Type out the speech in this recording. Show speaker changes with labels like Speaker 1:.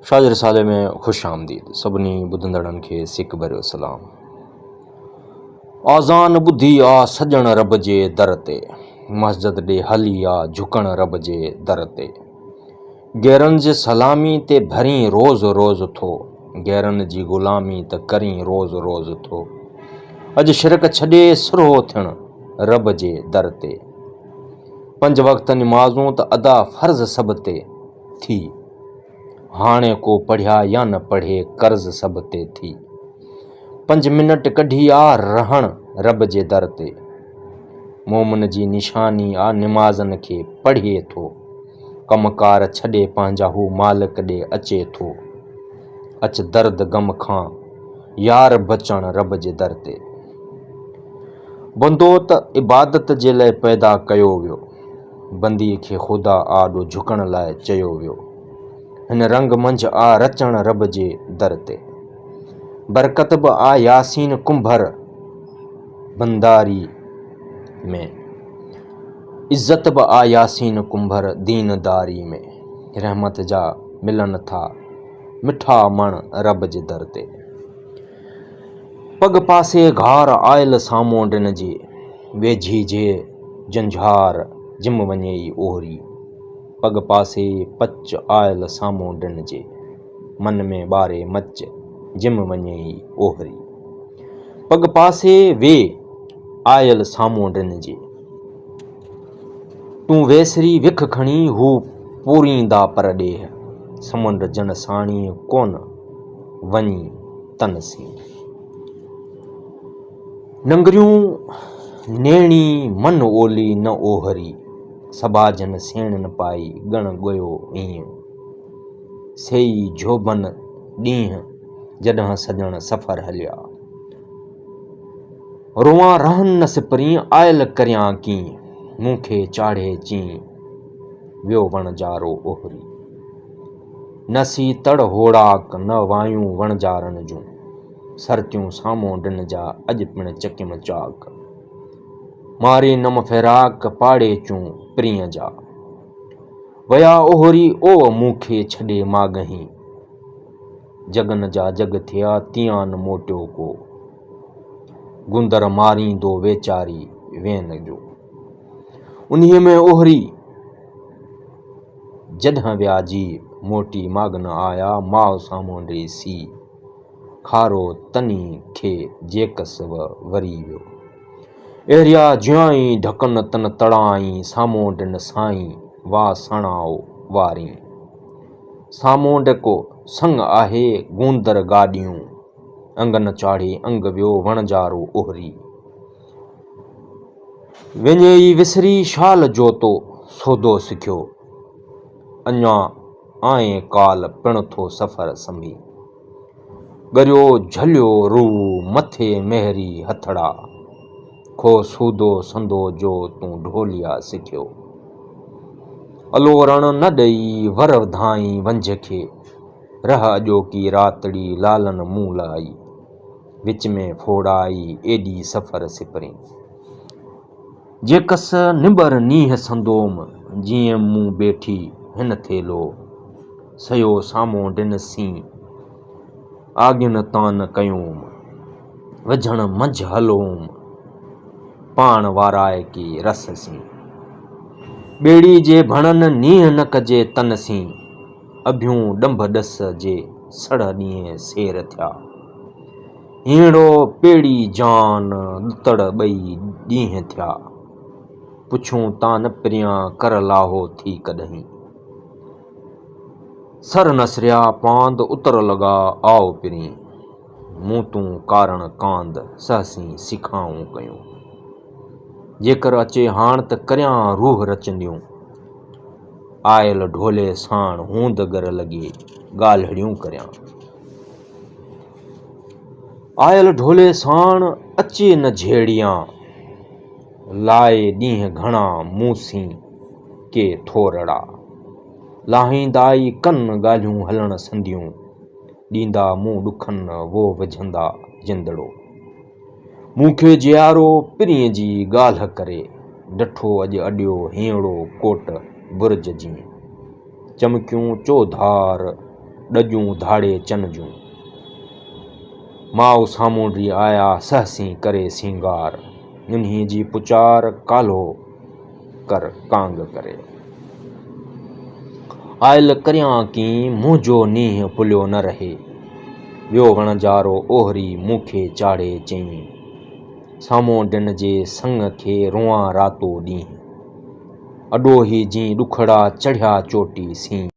Speaker 1: शाजिर साले में खुश आमदीद सभिनी ॿुधंदड़नि खे सिक भरियो सलाम। आज़ान ॿुधी आ सजण रब जे दर ते, मस्जिद ॾे हली आ झुकण रब जे दर ते। गैरनि जी सलामी ते भरी रोज़ रोज़ थो, गैरनि जी ग़ुलामी त करी रोज़ रोज़ थो। अॼु शिरक छॾे सुरहो थियण रब जे दर ते। 5 वक़्त निमाज़ूं त अदा फ़र्ज़ सभ ते थी, हाणे को पढ़िया या न पढ़े कर्ज़ सभ ते थी। 5 मिनट कढी आ रहण रब जे दर ते, मोमिन जी निशानी आ निमाज़न खे पढ़े थो। कमकार छॾे पंहिंजा हू मालिक ॾे अचे थो, अच दर्द गम खां यार बचण रब जे दर ते। बंदो त इबादत जे लाइ पैदा कयो वियो, बंदीअ खे ख़ुदा आॾो झुकण लाइ चयो वियो। हिन रंग मंझि आ रचण रब जे दर ते, बरकत बि आ यासीन कुंभर बंदारी में, इज़त बि आ यासीन कुंभर दीनदारी में। रहमत जा मिलन था मिठा मण रब जे दर ते। पग पासे घार आयल सामोंडन जे, वेझी जे झंझार जिम वञे ई ओहरी। पग पासे पच आयल सामोंडन जे, मन में ॿारे मच जिम वञे ई ओहरी। पग पासे वे आयल सामोंडन जे, तूं वेसरी विख खणी हू पूरींदा पर ॾेह। समुंड जन साणी कोन वञी तन सी, नंगरियूं नेणी मन ओली न ओहरी। सबाजन सेण न पाई गण ॻोयो ईअं, सेई झोबन ॾींहं जॾहिं सजण सफ़र हलिया। रोआं रहन न सिपरी आयल करियां कीअं, मूंखे चाढ़े चीं वियो वणजारो ओहरी। नसी तड़ होड़ाक न वायूं वणजारनि जूं, सरतियूं सामोंडन जा अॼु पिण चकिम चाक। मारे नम फेराक पाड़े चूं प्रिय जा, वया ओहरी ओ मूंखे छॾे मागहीं। जगन जा जग थिया तियां न मोटियो को, गुंदर मारींदो वेचारी वेन जो। उन्हीअ में ओहरी जॾहिं वियाजी मोटी मागन आया माउ सामोंडे सी। खारो तनी खे जेकस वरी वियो, अहिड़िया जुआई ढकन तन तड़ाई सामोंडन साईं वाह सणाओ वारी। सामोंड को संग आहे गूंदर गाॾियूं, अंगन चाढ़े अंग वियो वणजारो ओहरी। वञे ई विसरी शाल जोतो सौदो सिखियो, अञा आए काल पिण थो सफ़र संभी। गरियो झलियो रूह मथे मेहरी हथड़ा, खो सूदो संदो जो तूं ढोलिया सिखियो। अलोरण न ॾेई वर धाई वंझ खे, रह अॼोकी रातड़ी लालन मूं लाई। विच में फोड़ाई एॾी सफ़र सिपरी, जेकस निबर नीह संदोम जीअं मूं बेठी हिन थेलो। सयो सामोंडन सी आॻियुनि तान कयूं, विझण मंझि हलोम पाण वाराए के रस सी। ॿेड़ी जे भणन नीह न कजे तन सी, अभियूं ॾंभ ॾस जे सड़ ॾींहं सेर थिया। हींड़ो पेड़ी जान ॾुतड़ ॿई ॾींहं थिया, पुछूं तां न परियां कर लाहो थी कॾहिं। सर नसरिया पांद उतर लॻा आओ पिरी, मूं तूं कारण कांद सहसी सिखाऊं कयूं। जेकर अचे हाण त करियां रूह रचंदियूं, आयल ढोले साण हूंद गर लॻे ॻाल्हिड़ियूं करियां। आयल ढोले साण अचे न झेड़ियां, लाए ॾींहं घणा मूंसी के थोरड़ा। लाहींदाई कन ॻाल्हियूं हलण संदियूं, ॾींदा मूं ॾुखन वो विझंदा जिंदड़ो। मूंखे जियारो पिरीअ जी ॻाल्हि करे, ॾठो अॼु अॾियो हींअड़ो कोट बुर्ज जी। चमकियूं चौधार ॾजूं धाड़े चन जूं। माउ सामूंडी आया सहसी करे सिंगार, उन्हीं जी पुचार कालो कर कांग करे। आयल करियां की मुंहिंजो नींहुं पुलियो न रहे, वियो वणजारो ओहरी मूंखे चाढ़े चई, साम्हूं ॾिन जे संग खे रुआं रातो ॾींहुं, अॾोही जीअं ॾुखड़ा चढ़िया चोटी सीं।